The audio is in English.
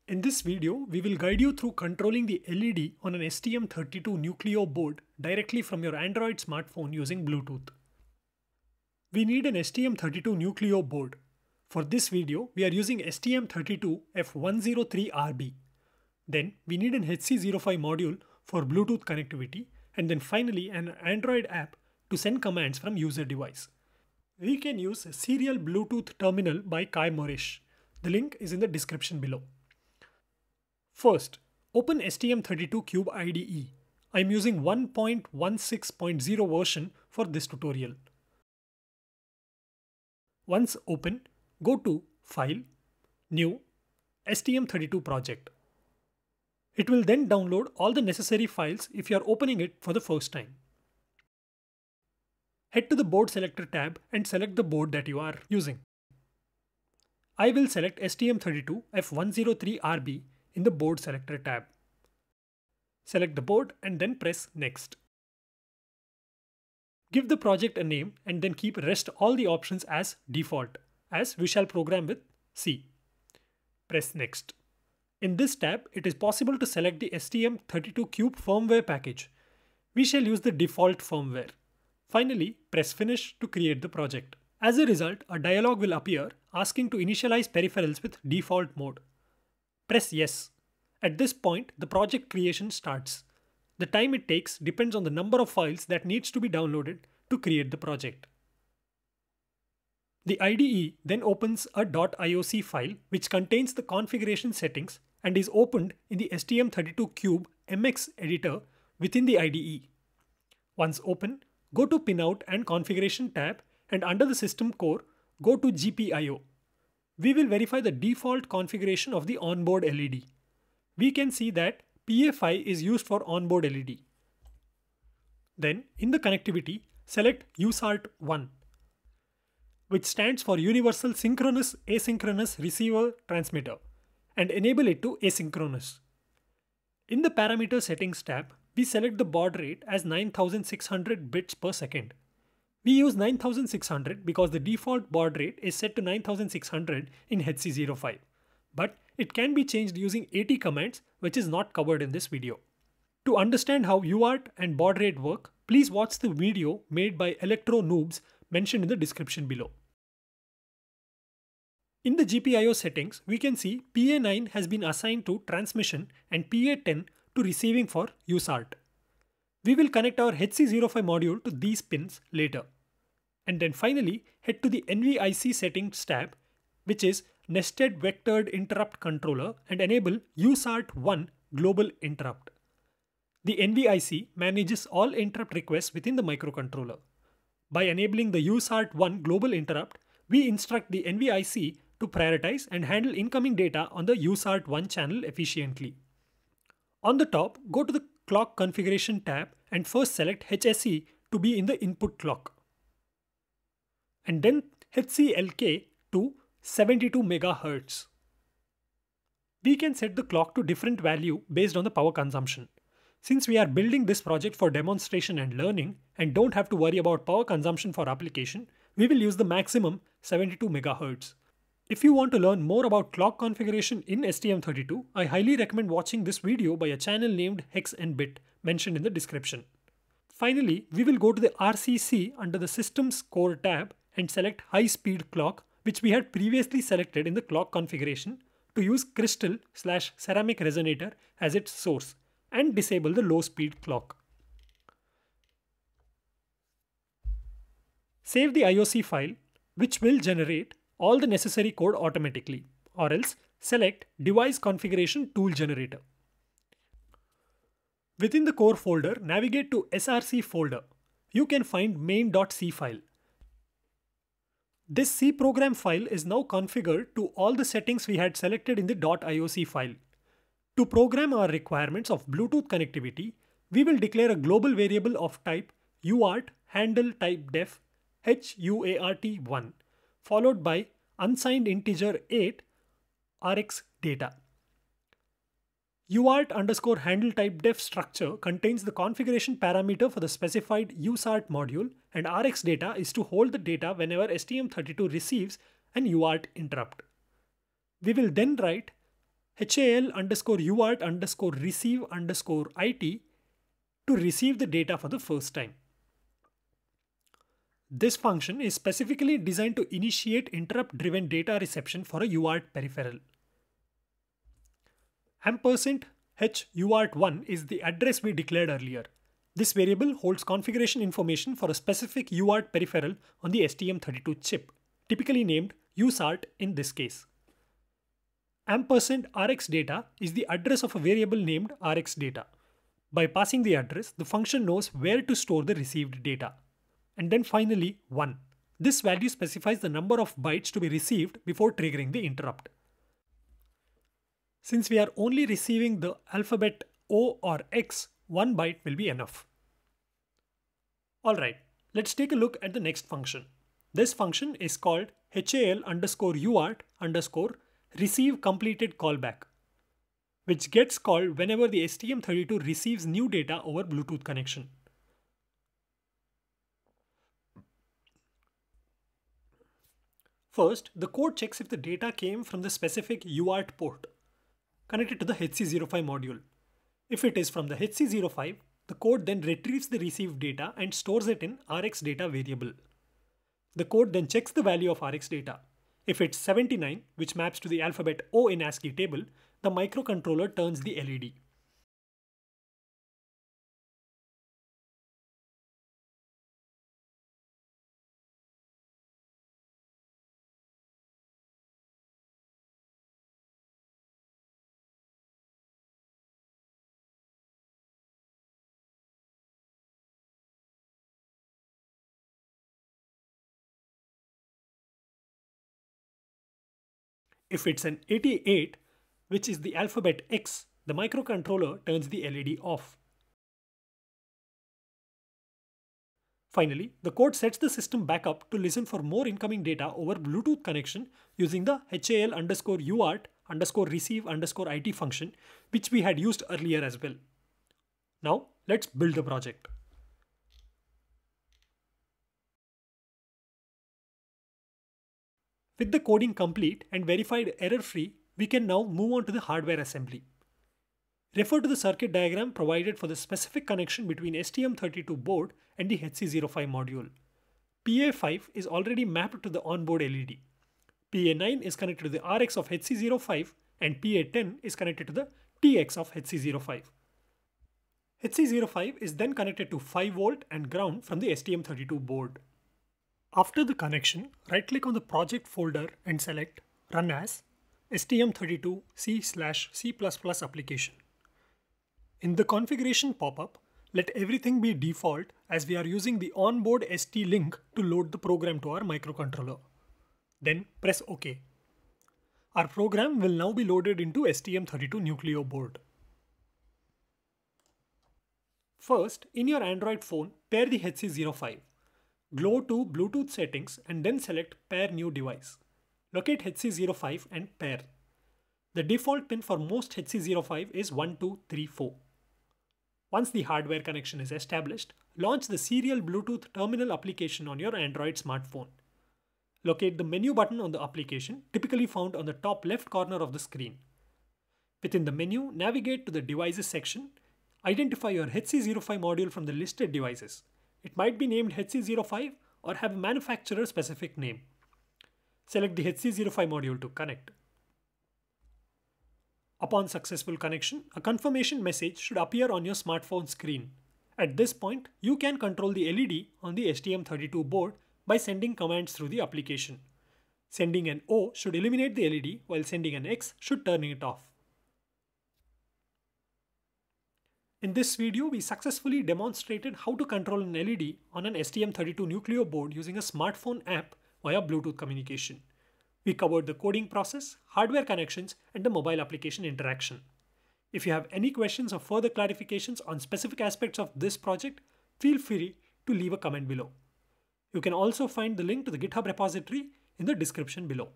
In this video, we will guide you through controlling the LED on an STM32 Nucleo board directly from your Android smartphone using Bluetooth. We need an STM32 Nucleo board. For this video, we are using STM32F103RB. Then we need an HC05 module for Bluetooth connectivity, and then finally an Android app to send commands from user device. We can use a serial Bluetooth terminal by Kai Moresh. The link is in the description below. First, open STM32 Cube IDE. I am using 1.16.0 version for this tutorial. Once open, go to File, New, STM32 project. It will then download all the necessary files if you are opening it for the first time. Head to the Board Selector tab and select the board that you are using. I will select STM32F103RB in the Board Selector tab. Select the board and then press Next. Give the project a name and then keep rest all the options as default, as we shall program with C. Press Next. In this tab, it is possible to select the STM32 Cube firmware package. We shall use the default firmware. Finally, press Finish to create the project. As a result, a dialog will appear asking to initialize peripherals with default mode. Press Yes. At this point, the project creation starts. The time it takes depends on the number of files that needs to be downloaded to create the project. The IDE then opens a .ioc file which contains the configuration settings and is opened in the STM32 Cube MX editor within the IDE. Once open, go to Pinout and Configuration tab, and under the System Core, go to GPIO. We will verify the default configuration of the onboard LED. We can see that PA5 is used for onboard LED. Then, in the connectivity, select USART1, which stands for Universal Synchronous Asynchronous Receiver Transmitter, and enable it to asynchronous. In the Parameter Settings tab, we select the baud rate as 9600 bits per second. We use 9600 because the default baud rate is set to 9600 in HC05. But it can be changed using AT commands, which is not covered in this video. To understand how UART and baud rate work, please watch the video made by Electro Noobs mentioned in the description below. In the GPIO settings, we can see PA9 has been assigned to transmission and PA10 to receiving for USART. We will connect our HC05 module to these pins later. And then finally, head to the NVIC settings tab, which is Nested Vectored Interrupt Controller, and enable USART1 Global Interrupt. The NVIC manages all interrupt requests within the microcontroller. By enabling the USART1 Global Interrupt, we instruct the NVIC to prioritize and handle incoming data on the USART1 channel efficiently. On the top, go to the Clock Configuration tab and first select HSE to be in the input clock. And then HCLK to 72 MHz. We can set the clock to different value based on the power consumption. Since we are building this project for demonstration and learning and don't have to worry about power consumption for application, we will use the maximum 72 MHz. If you want to learn more about clock configuration in STM32, I highly recommend watching this video by a channel named Hex and Bit mentioned in the description. Finally, we will go to the RCC under the Systems Core tab and select High Speed Clock, which we had previously selected in the clock configuration, to use crystal/ceramic resonator as its source and disable the low speed clock. Save the IOC file, which will generate all the necessary code automatically, or else select Device Configuration Tool Generator. Within the core folder, navigate to SRC folder. You can find main.c file. This C program file is now configured to all the settings we had selected in the .ioc file. To program our requirements of Bluetooth connectivity, we will declare a global variable of type UART handle type def HUART1, followed by unsigned integer 8 RX data. UART_handle type def structure contains the configuration parameter for the specified USART module, and RX data is to hold the data whenever STM32 receives an UART interrupt. We will then write HAL underscore UART underscore receive underscore IT to receive the data for the first time. This function is specifically designed to initiate interrupt-driven data reception for a UART peripheral. Ampersand H UART1 is the address we declared earlier. This variable holds configuration information for a specific UART peripheral on the STM32 chip, typically named USART in this case. Ampersand RxData is the address of a variable named RxData. By passing the address, the function knows where to store the received data. And then finally 1. This value specifies the number of bytes to be received before triggering the interrupt. Since we are only receiving the alphabet O or X, 1 byte will be enough. Alright, let's take a look at the next function. This function is called HAL underscore UART underscore receive completed callback, which gets called whenever the STM32 receives new data over Bluetooth connection. First, the code checks if the data came from the specific UART port connected to the HC05 module. If it is from the HC05, the code then retrieves the received data and stores it in RxData variable. The code then checks the value of RxData. If it's 79, which maps to the alphabet O in ASCII table, the microcontroller turns the LED. If it's an 88, which is the alphabet X, the microcontroller turns the LED off. Finally, the code sets the system back up to listen for more incoming data over Bluetooth connection using the HAL underscore UART underscore receive underscore IT function, which we had used earlier as well. Now, let's build the project. With the coding complete and verified error-free, we can now move on to the hardware assembly. Refer to the circuit diagram provided for the specific connection between STM32 board and the HC05 module. PA5 is already mapped to the onboard LED. PA9 is connected to the RX of HC05 and PA10 is connected to the TX of HC05. HC05 is then connected to 5V and ground from the STM32 board. After the connection, right-click on the project folder and select Run as STM32 C/C++ application. In the configuration pop-up, let everything be default as we are using the onboard ST link to load the program to our microcontroller. Then press OK. Our program will now be loaded into STM32 Nucleo board. First, in your Android phone, pair the HC05. Go to Bluetooth settings and then select Pair New Device. Locate HC05 and pair. The default pin for most HC05 is 1234. Once the hardware connection is established, launch the serial Bluetooth terminal application on your Android smartphone. Locate the menu button on the application, typically found on the top left corner of the screen. Within the menu, navigate to the Devices section. Identify your HC05 module from the listed devices. It might be named HC05 or have a manufacturer-specific name. Select the HC05 module to connect. Upon successful connection, a confirmation message should appear on your smartphone screen. At this point, you can control the LED on the STM32 board by sending commands through the application. Sending an O should illuminate the LED, while sending an X should turn it off. In this video, we successfully demonstrated how to control an LED on an STM32 Nucleo board using a smartphone app via Bluetooth communication. We covered the coding process, hardware connections, and the mobile application interaction. If you have any questions or further clarifications on specific aspects of this project, feel free to leave a comment below. You can also find the link to the GitHub repository in the description below.